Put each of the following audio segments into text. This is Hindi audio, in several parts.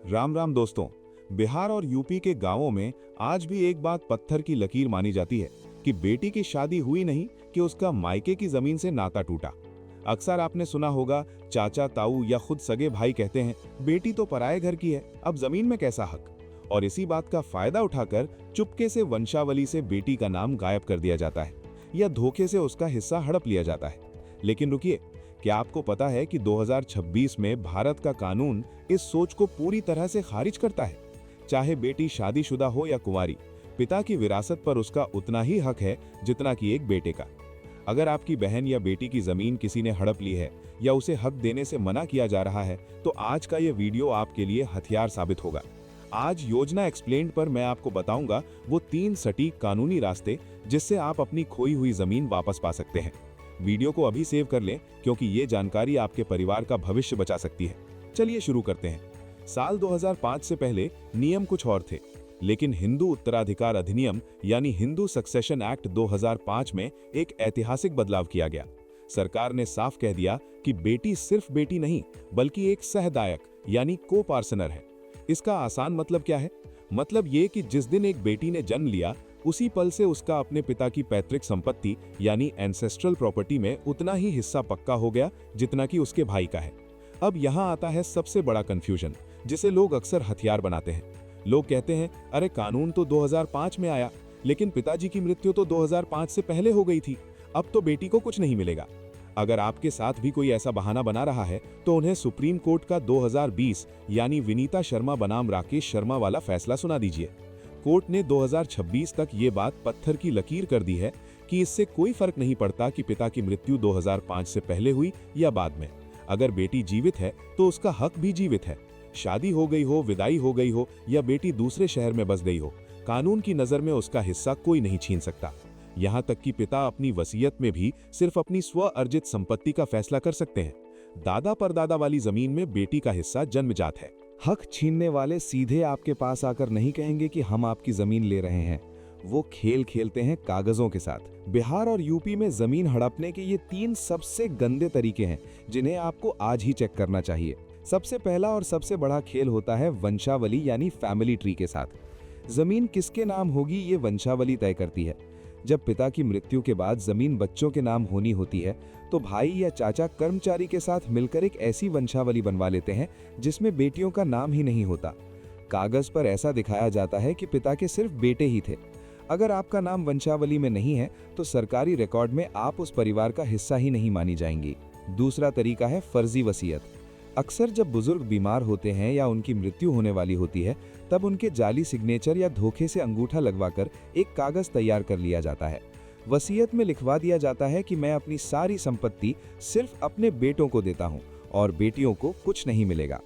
राम राम दोस्तों। बिहार और यूपी के गांवों में आज भी एक बात पत्थर की लकीर मानी जाती है कि बेटी की शादी हुई नहीं कि उसका मायके की जमीन से नाता टूटा। अक्सर आपने सुना होगा, चाचा ताऊ या खुद सगे भाई कहते हैं, बेटी तो पराये घर की है, अब जमीन में कैसा हक। और इसी बात का फायदा उठाकर चुपके से वंशावली से बेटी का नाम गायब कर दिया जाता है या धोखे से उसका हिस्सा हड़प लिया जाता है। लेकिन रुकिए, क्या आपको पता है कि 2026 में भारत का कानून इस सोच को पूरी तरह से खारिज करता है। चाहे बेटी शादीशुदा हो या कुंवारी, पिता की विरासत पर उसका उतना ही हक है जितना कि एक बेटे का। अगर आपकी बहन या बेटी की जमीन किसी ने हड़प ली है या उसे हक देने से मना किया जा रहा है, तो आज का यह वीडियो आपके लिए हथियार साबित होगा। आज योजना एक्सप्लेन्ड पर मैं आपको बताऊंगा वो 3 सटीक कानूनी रास्ते जिससे आप अपनी खोई हुई जमीन वापस पा सकते हैं। वीडियो को अभी सेव कर लें, क्योंकि ये जानकारी आपके परिवार का भविष्य बचा सकती है। चलिए शुरू करते हैं। साल 2005 से पहले नियम कुछ और थे, लेकिन हिंदू उत्तराधिकार अधिनियम यानी हिंदू सक्सेशन एक्ट 2005 में एक ऐतिहासिक बदलाव किया गया। सरकार ने साफ कह दिया कि बेटी सिर्फ बेटी नहीं, बल्कि एक सहदायक यानी को पार्सनर है। इसका आसान मतलब क्या है? मतलब ये कि जिस दिन एक बेटी ने जन्म लिया, उसी पल से उसका अपने पिता की पैतृक संपत्ति यानी एंसेस्ट्रल प्रॉपर्टी में उतना ही हिस्सा पक्का हो गया जितना कि उसके भाई का है। अब यहाँ आता है सबसे बड़ा कंफ्यूजन, जिसे लोग अक्सर हथियार बनाते हैं। लोग कहते हैं, अरे कानून तो 2005 में आया, लेकिन पिताजी की मृत्यु तो 2005 से पहले हो गई थी, अब तो बेटी को कुछ नहीं मिलेगा। अगर आपके साथ भी कोई ऐसा बहाना बना रहा है, तो उन्हें सुप्रीम कोर्ट का 2020 यानी विनीता शर्मा बनाम राकेश शर्मा वाला फैसला सुना दीजिए। कोर्ट ने 2026 तक ये बात पत्थर की लकीर कर दी है कि इससे कोई फर्क नहीं पड़ता कि पिता की मृत्यु 2005 से पहले हुई या बाद में। अगर बेटी जीवित है तो उसका हक भी जीवित है। शादी हो गई हो, विदाई हो गई हो या बेटी दूसरे शहर में बस गई हो, कानून की नजर में उसका हिस्सा कोई नहीं छीन सकता। यहाँ तक कि पिता अपनी वसीयत में भी सिर्फ अपनी स्व अर्जित संपत्ति का फैसला कर सकते हैं। दादा परदादा वाली जमीन में बेटी का हिस्सा जन्मजात है। हक छीनने वाले सीधे आपके पास आकर नहीं कहेंगे कि हम आपकी जमीन ले रहे हैं, वो खेल खेलते हैं कागजों के साथ। बिहार और यूपी में जमीन हड़पने के ये 3 सबसे गंदे तरीके हैं जिन्हें आपको आज ही चेक करना चाहिए। सबसे पहला और सबसे बड़ा खेल होता है वंशावली यानी फैमिली ट्री के साथ। जमीन किसके नाम होगी ये वंशावली तय करती है। जब पिता की मृत्यु के बाद जमीन बच्चों के नाम होनी होती है, तो भाई या चाचा कर्मचारी के साथ मिलकर एक ऐसी वंशावली बनवा लेते हैं जिसमें बेटियों का नाम ही नहीं होता। कागज पर ऐसा दिखाया जाता है कि पिता के सिर्फ बेटे ही थे। अगर आपका नाम वंशावली में नहीं है, तो सरकारी रिकॉर्ड में आप उस परिवार का हिस्सा ही नहीं मानी जाएंगी। दूसरा तरीका है फर्जी वसीयत। अक्सर जब बुजुर्ग बीमार होते हैं या उनकी मृत्यु होने वाली होती है, तब उनके जाली सिग्नेचर या धोखे से अंगूठा लगवाकर एक कागज तैयार कर लिया जाता है। वसीयत में लिखवा दिया जाता है कि मैं अपनी सारी संपत्ति सिर्फ अपने बेटों को देता हूं और बेटियों को कुछ नहीं मिलेगा।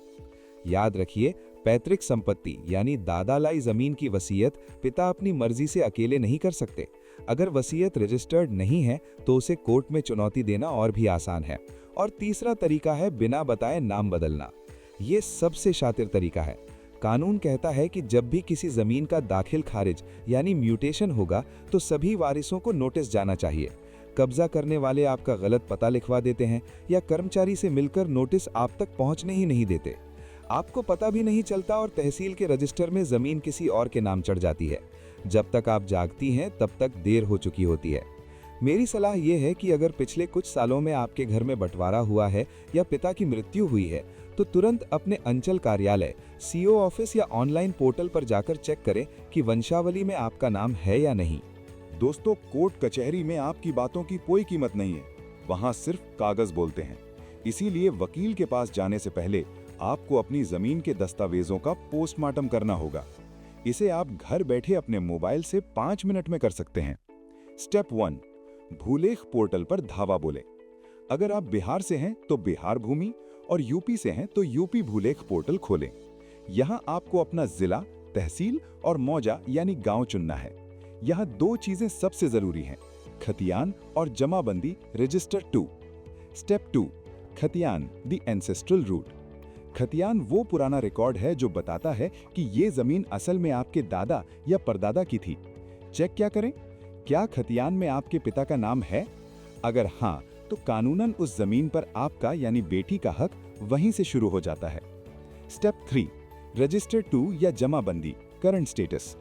याद रखिए, पैतृक संपत्ति यानी दादा लाई जमीन की वसीयत पिता अपनी मर्जी से अकेले नहीं कर सकते। अगर वसीयत रजिस्टर्ड नहीं है, तो उसे कोर्ट में चुनौती देना और भी आसान है। और तीसरा तरीका है बिना बताए नाम बदलना। ये सबसे शातिर तरीका है। कानून कहता है कि जब भी किसी जमीन का दाखिल खारिज यानी म्यूटेशन होगा, तो सभी वारिसों को नोटिस जाना चाहिए। कब्जा करने वाले आपका गलत पता लिखवा देते हैं या कर्मचारी से मिलकर नोटिस आप तक पहुंचने ही नहीं देते। आपको पता भी नहीं चलता और तहसील के रजिस्टर में जमीन किसी और के नाम चढ़ जाती है। जब तक आप जागती हैं, तब तक देर हो चुकी होती है। मेरी सलाह यह है कि अगर पिछले कुछ सालों में आपके घर में बंटवारा हुआ है या पिता की मृत्यु हुई है, तो तुरंत अपने अंचल कार्यालय, सीओ ऑफिस या ऑनलाइन पोर्टल पर जाकर चेक करें कि वंशावली में आपका नाम है या नहीं। दोस्तों, कोर्ट कचहरी में आपकी बातों की कोई कीमत नहीं है, वहां सिर्फ कागज बोलते हैं। इसीलिए वकील के पास जाने से पहले आपको अपनी जमीन के दस्तावेजों का पोस्टमार्टम करना होगा। इसे आप घर बैठे अपने मोबाइल से 5 मिनट में कर सकते हैं। स्टेप 1, भूलेख पोर्टल पर धावा बोले। अगर आप बिहार से हैं तो बिहार भूमि और यूपी से हैं तो यूपी भूलेख पोर्टल खोलें। यहां आपको अपना जिला, तहसील और मौजा यानी गांव चुनना है। यहां 2 चीजें सबसे जरूरी हैं, खतियान और जमाबंदी रजिस्टर 2। स्टेप 2, खतियान द एंसेस्ट्रल रूट। खतियान वो पुराना रिकॉर्ड है जो बताता है कि ये जमीन असल में आपके दादा या परदादा की थी। चेक क्या करें, क्या खतियान में आपके पिता का नाम है? अगर हाँ, तो कानूनन उस जमीन पर आपका यानी बेटी का हक वहीं से शुरू हो जाता है। स्टेप 3, रजिस्टर टू या जमाबंदी, करंट स्टेटस।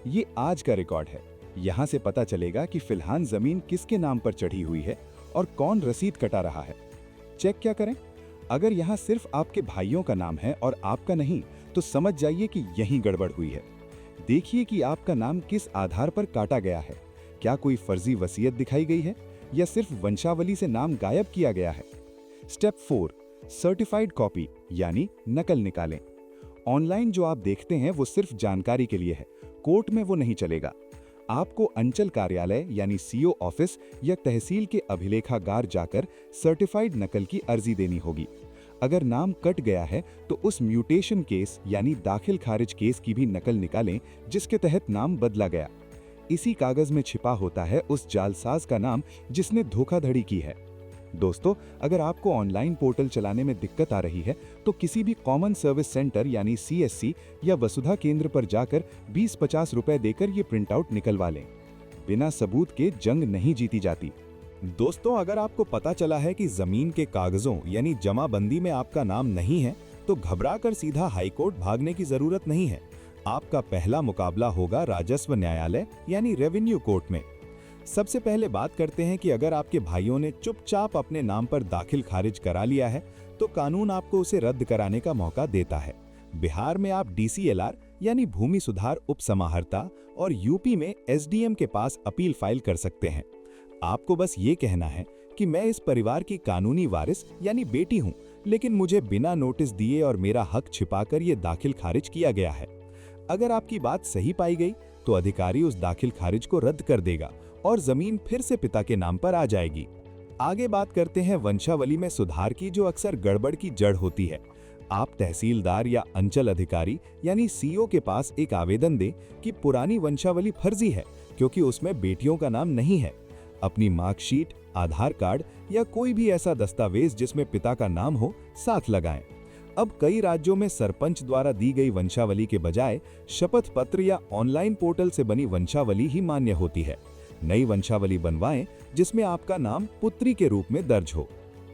ये आज का रिकॉर्ड है। यहाँ से पता चलेगा कि फिलहाल जमीन किसके नाम पर चढ़ी हुई है और कौन रसीद कटा रहा है। चेक क्या करें? अगर यहाँ सिर्फ आपके भाइयों का नाम है और आपका नहीं, तो समझ जाइए कि यहीं गड़बड़ हुई है। देखिए कि आपका नाम किस आधार पर काटा गया है। क्या कोई फर्जी वसीयत दिखाई गई है या सिर्फ वंशावली से नाम गायब किया गया है? स्टेप 4, सर्टिफाइड कॉपी यानी नकल निकालें। ऑनलाइन जो आप देखते हैं वो सिर्फ जानकारी के लिए है, कोर्ट में वो नहीं चलेगा। आपको अंचल कार्यालय यानी सीओ ऑफिस या तहसील के अभिलेखागार जाकर सर्टिफाइड नकल की अर्जी देनी होगी। अगर नाम कट गया है तो उस म्यूटेशन केस यानी दाखिल खारिज केस की भी नकल निकालें जिसके तहत नाम बदला गया। इसी कागज में छिपा होता है उस जालसाज का नाम जिसने धोखाधड़ी की है। दोस्तों, अगर आपको ऑनलाइन पोर्टल चलाने में दिक्कत आ रही है तो किसी भी कॉमन सर्विस सेंटर यानी CSC या वसुधा केंद्र पर जाकर 20-50 रुपए देकर ये प्रिंट आउट निकलवा लें। बिना सबूत के जंग नहीं जीती जाती। दोस्तों, अगर आपको पता चला है कि जमीन के कागजों यानी जमाबंदी में आपका नाम नहीं है, तो घबराकर सीधा हाईकोर्ट भागने की जरूरत नहीं है। आपका पहला मुकाबला होगा राजस्व न्यायालय यानी रेवेन्यू कोर्ट में। सबसे पहले बात करते हैं कि अगर आपके भाइयों ने चुपचाप अपने नाम पर दाखिल खारिज करा लिया है तो कानून आपको उसे रद्द कराने का मौका देता है। बिहार में आप DCLR यानी भूमि सुधार उपसमाहर्ता और यूपी में SDM के पास अपील फाइल कर सकते हैं। आपको बस ये कहना है कि मैं इस परिवार की कानूनी वारिस यानी बेटी हूँ, लेकिन मुझे बिना नोटिस दिए और मेरा हक छिपाकर ये दाखिल खारिज किया गया है। अगर आपकी बात सही पाई गई तो अधिकारी उस दाखिल खारिज को रद्द कर देगा और जमीन फिर से पिता के नाम पर आ जाएगी। आगे बात करते हैं वंशावली में सुधार की, जो अक्सर गड़बड़ की जड़ होती है। आप तहसीलदार या अंचल अधिकारी यानी CO के पास एक आवेदन दें कि पुरानी वंशावली फर्जी है क्योंकि उसमें बेटियों का नाम नहीं है। अपनी मार्कशीट, आधार कार्ड या कोई भी ऐसा दस्तावेज जिसमें पिता का नाम हो साथ लगाएं। अब कई राज्यों में सरपंच द्वारा दी गई वंशावली के बजाय शपथ पत्र या ऑनलाइन पोर्टल से बनी वंशावली ही मान्य होती है। नई वंशावली बनवाएं जिसमें आपका नाम पुत्री के रूप में दर्ज हो।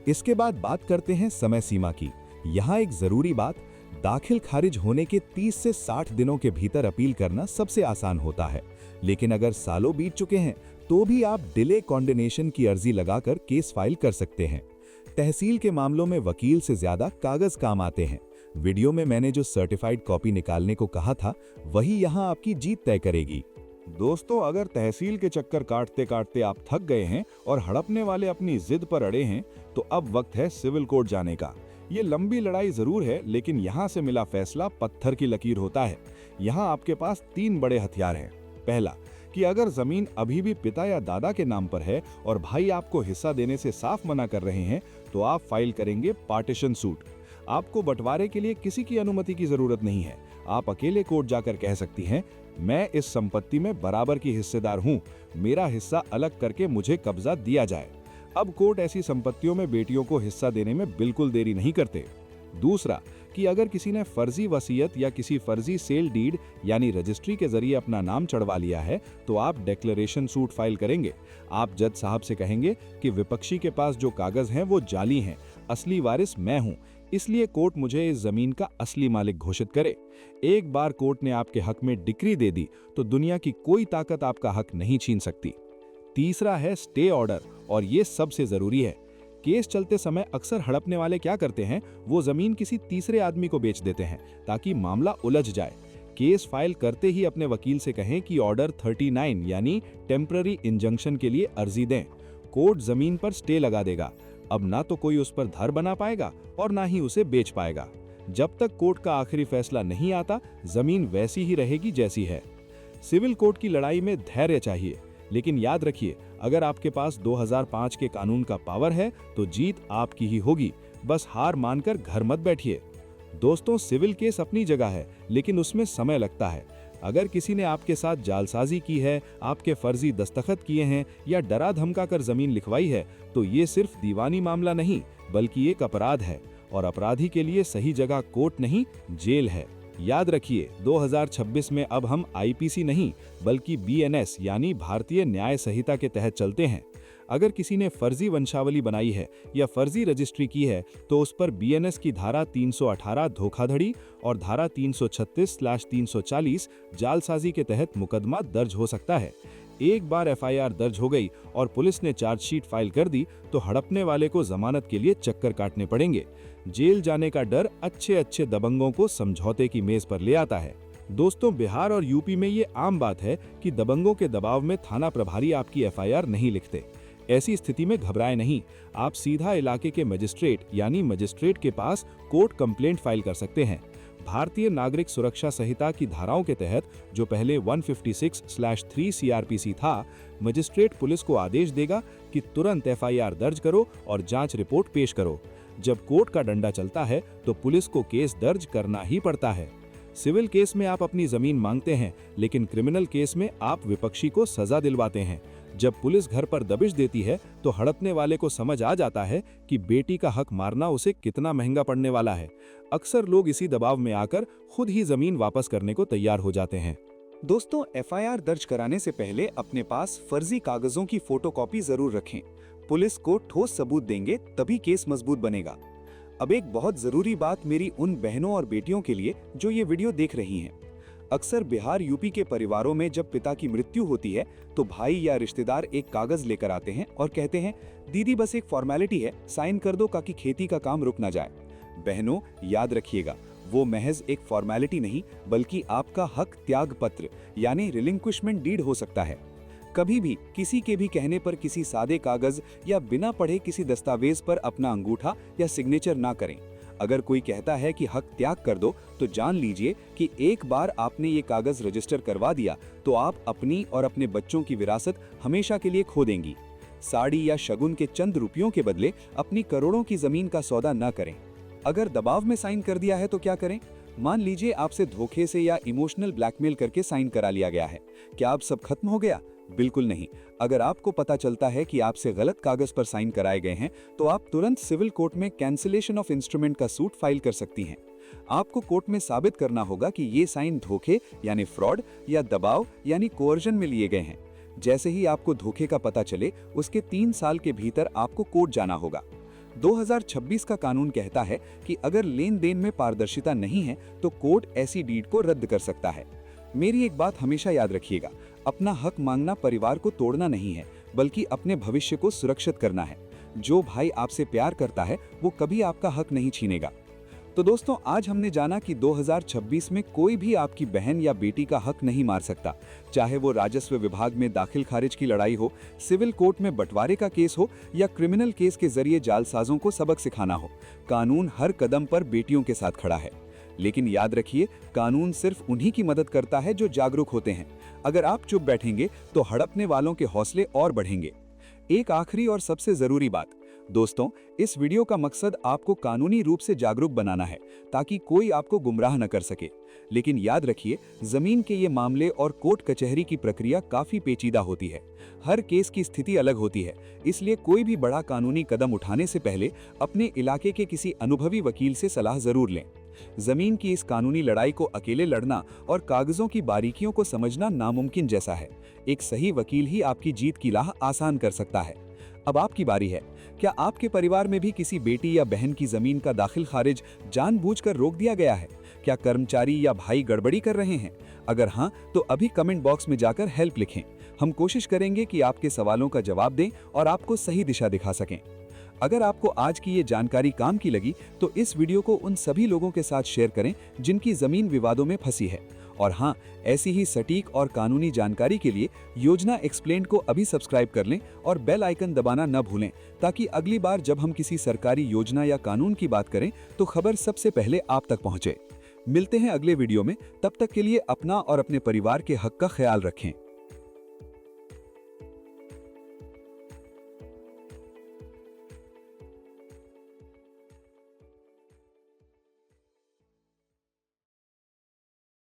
इसके बाद बात करते हैं समय सीमा की। यहाँ एक जरूरी बात, दाखिल खारिज होने के 30 से 60 दिनों के भीतर अपील करना सबसे आसान होता है, लेकिन अगर सालों बीत चुके हैं तो भी आप डिले कॉन्डेनेशन की अर्जी लगाकर केस फाइल कर सकते हैं। तहसील के मामलों में वकील से ज्यादा कागज काम आते हैं। वीडियो में मैंने जो सर्टिफाइड कॉपी निकालने को कहा था वही यहाँ आपकी जीत तय करेगी। दोस्तों, अगर तहसील के चक्कर काटते काटते आप थक गए हैं और हड़पने वाले अपनी जिद पर अड़े हैं, तो अब वक्त है सिविल कोर्ट जाने का। ये लंबी लड़ाई जरूर है, लेकिन यहाँ से मिला फैसला पत्थर की लकीर होता है। यहाँ आपके पास 3 बड़े हथियार हैं। पहला, कि अगर जमीन अभी भी पिता या दादा के नाम पर है और भाई आपको हिस्सा देने से साफ मना कर रहे हैं, तो आप फाइल करेंगे पार्टीशन सूट। आपको बंटवारे के लिए किसी की अनुमति की जरूरत नहीं है। आप अकेले कोर्ट जाकर कह सकती हैं, मैं इस संपत्ति में बराबर की हिस्सेदार हूं, मेरा हिस्सा अलग करके मुझे कब्जा दिया जाए। अब कोर्ट ऐसी संपत्तियों में बेटियों को हिस्सा देने में बिल्कुल देरी नहीं करते। दूसरा, कि अगर किसी ने फर्जी वसीयत या किसी फर्जी सेल डीड यानी रजिस्ट्री के जरिए अपना नाम चढ़वा लिया है, तो आप डिक्लेरेशन सूट फाइल करेंगे। आप जज साहब से कहेंगे कि विपक्षी के पास जो कागज हैं वो जाली हैं, असली वारिस मैं हूं, इसलिए कोर्ट मुझे इस जमीन का असली मालिक घोषित करे। एक बार कोर्ट ने आपके हक में डिक्री दे दी तो दुनिया की कोई ताकत आपका हक नहीं छीन सकती। तीसरा है स्टे ऑर्डर, और ये सबसे जरूरी है। केस चलते समय अक्सर हड़पने वाले क्या करते हैं, वो जमीन किसी तीसरे आदमी को बेच देते हैं ताकि मामला उलझ जाए। केस फाइल करते ही अपने वकील से कहें कि ऑर्डर 39 यानी टेम्पररी इंजंक्शन के लिए अर्जी दें। कोर्ट जमीन पर स्टे लगा देगा। अब ना तो कोई उस पर धर बना पाएगा और ना ही उसे बेच पाएगा। जब तक कोर्ट का आखिरी फैसला नहीं आता, जमीन वैसी ही रहेगी जैसी है। सिविल कोर्ट की लड़ाई में धैर्य चाहिए, लेकिन याद रखिए, अगर आपके पास 2005 के कानून का पावर है तो जीत आपकी ही होगी। बस हार मानकर घर मत बैठिए। दोस्तों, सिविल केस अपनी जगह है, लेकिन उसमें समय लगता है। अगर किसी ने आपके साथ जालसाजी की है, आपके फर्जी दस्तखत किए हैं या डरा धमका कर जमीन लिखवाई है, तो ये सिर्फ दीवानी मामला नहीं बल्कि एक अपराध है, और अपराधी के लिए सही जगह कोर्ट नहीं, जेल है। याद रखिए, 2026 में अब हम IPC नहीं बल्कि BNS यानी भारतीय न्याय संहिता के तहत चलते हैं। अगर किसी ने फर्जी वंशावली बनाई है या फर्जी रजिस्ट्री की है तो उस पर बीएनएस की धारा 318 धोखाधड़ी और धारा 336/340 जालसाजी के तहत मुकदमा दर्ज हो सकता है। एक बार एफआईआर दर्ज हो गई और पुलिस ने चार्जशीट फाइल कर दी तो हड़पने वाले को जमानत के लिए चक्कर काटने पड़ेंगे। जेल जाने का डर अच्छे अच्छे दबंगों को समझौते की मेज पर ले आता है। दोस्तों, बिहार और यूपी में ये आम बात है कि दबंगों के दबाव में थाना प्रभारी आपकी एफआईआर नहीं लिखते। ऐसी स्थिति में घबराएं नहीं, आप सीधा इलाके के मजिस्ट्रेट यानी मजिस्ट्रेट के पास कोर्ट कंप्लेंट फाइल कर सकते हैं। भारतीय नागरिक सुरक्षा संहिता की धाराओं के तहत, जो पहले 156/3 सीआरपीसी था, मजिस्ट्रेट पुलिस को आदेश देगा कि तुरंत एफआईआर दर्ज करो और जांच रिपोर्ट पेश करो। जब कोर्ट का डंडा चलता है तो पुलिस को केस दर्ज करना ही पड़ता है। सिविल केस में आप अपनी जमीन मांगते हैं, लेकिन क्रिमिनल केस में आप विपक्षी को सजा दिलवाते हैं। जब पुलिस घर पर दबिश देती है तो हड़पने वाले को समझ आ जाता है कि बेटी का हक मारना उसे कितना महंगा पड़ने वाला है। अक्सर लोग इसी दबाव में आकर खुद ही जमीन वापस करने को तैयार हो जाते हैं। दोस्तों, एफआईआर दर्ज कराने से पहले अपने पास फर्जी कागजों की फोटोकॉपी जरूर रखें। पुलिस को ठोस सबूत देंगे तभी केस मजबूत बनेगा। अब एक बहुत जरूरी बात मेरी उन बहनों और बेटियों के लिए जो ये वीडियो देख रही हैं। अक्सर बिहार यूपी के परिवारों में जब पिता की मृत्यु होती है तो भाई या रिश्तेदार एक कागज लेकर आते हैं और कहते हैं, दीदी बस एक फॉर्मेलिटी है, साइन कर दो ताकि खेती का काम रुक ना जाए। बहनों, याद रखिएगा, वो महज एक फॉर्मेलिटी नहीं बल्कि आपका हक त्याग पत्र यानी रिलिंक्विशमेंट डीड हो सकता है। कभी भी किसी के भी कहने पर किसी सादे कागज या बिना पढ़े किसी दस्तावेज पर अपना अंगूठा या सिग्नेचर ना करें। अगर कोई कहता है कि हक त्याग कर दो तो जान लीजिए कि एक बार आपने ये कागज रजिस्टर करवा दिया तो आप अपनी और अपने बच्चों की विरासत हमेशा के लिए खो देंगी। साड़ी या शगुन के चंद रुपयों के बदले अपनी करोड़ों की जमीन का सौदा न करें। अगर दबाव में साइन कर दिया है तो क्या करें? मान लीजिए आपसे धोखे से या इमोशनल ब्लैकमेल करके साइन करा लिया गया है। क्या अब सब खत्म हो गया? बिल्कुल नहीं। अगर आपको पता चलता है कि आपसे गलत कागज पर साइन कराए गए हैं तो आप तुरंत सिविल कोर्ट में कैंसिलेशन ऑफ इंस्ट्रूमेंट का सूट फाइल कर सकती हैं। आपको कोर्ट में साबित करना होगा कि ये साइन धोखे यानी फ्रॉड या दबाव यानी कोअर्जन में लिए गए हैं। जैसे ही आपको धोखे का पता चले उसके 3 साल के भीतर आपको कोर्ट जाना होगा। 2026 का कानून कहता है कि अगर लेन देन में पारदर्शिता नहीं है तो कोर्ट ऐसी डीड को रद्द कर सकता है। मेरी एक बात हमेशा याद रखिएगा, अपना हक मांगना परिवार को तोड़ना नहीं है बल्कि अपने भविष्य को सुरक्षित करना है। जो भाई आपसे प्यार करता है वो कभी आपका हक नहीं छीनेगा। तो दोस्तों, आज हमने जाना कि 2026 में कोई भी आपकी बहन या बेटी का हक नहीं मार सकता, चाहे वो राजस्व विभाग में दाखिल खारिज की लड़ाई हो, सिविल कोर्ट में बंटवारे का केस हो या क्रिमिनल केस के जरिए जालसाजों को सबक सिखाना हो। कानून हर कदम पर बेटियों के साथ खड़ा है। लेकिन याद रखिए, कानून सिर्फ उन्हीं की मदद करता है जो जागरूक होते हैं। अगर आप चुप बैठेंगे तो हड़पने वालों के हौसले और बढ़ेंगे। एक आखिरी और सबसे जरूरी बात, दोस्तों, इस वीडियो का मकसद आपको कानूनी रूप से जागरूक बनाना है ताकि कोई आपको गुमराह न कर सके। लेकिन याद रखिए, जमीन के ये मामले और कोर्ट कचहरी की प्रक्रिया काफी पेचीदा होती है। हर केस की स्थिति अलग होती है, इसलिए कोई भी बड़ा कानूनी कदम उठाने से पहले अपने इलाके के किसी अनुभवी वकील से सलाह जरूर लें। जमीन की इस कानूनी लड़ाई को अकेले लड़ना और कागजों की बारीकियों को समझना नामुमकिन जैसा है। एक सही वकील ही आपकी जीत की राह आसान कर सकता है। अब आपकी बारी है। क्या आपके परिवार में भी किसी बेटी या बहन की जमीन का दाखिल खारिज जानबूझकर रोक दिया गया है? क्या कर्मचारी या भाई गड़बड़ी कर रहे हैं? अगर हाँ, तो अभी कमेंट बॉक्स में जाकर हेल्प लिखें। हम कोशिश करेंगे कि आपके सवालों का जवाब दें और आपको सही दिशा दिखा सकें। अगर आपको आज की ये जानकारी काम की लगी तो इस वीडियो को उन सभी लोगों के साथ शेयर करें जिनकी जमीन विवादों में फंसी है। और हाँ, ऐसी ही सटीक और कानूनी जानकारी के लिए योजना एक्सप्लेन्ड को अभी सब्सक्राइब कर लें और बेल आइकन दबाना न भूलें ताकि अगली बार जब हम किसी सरकारी योजना या कानून की बात करें तो खबर सबसे पहले आप तक पहुंचे। मिलते हैं अगले वीडियो में, तब तक के लिए अपना और अपने परिवार के हक का ख्याल रखें।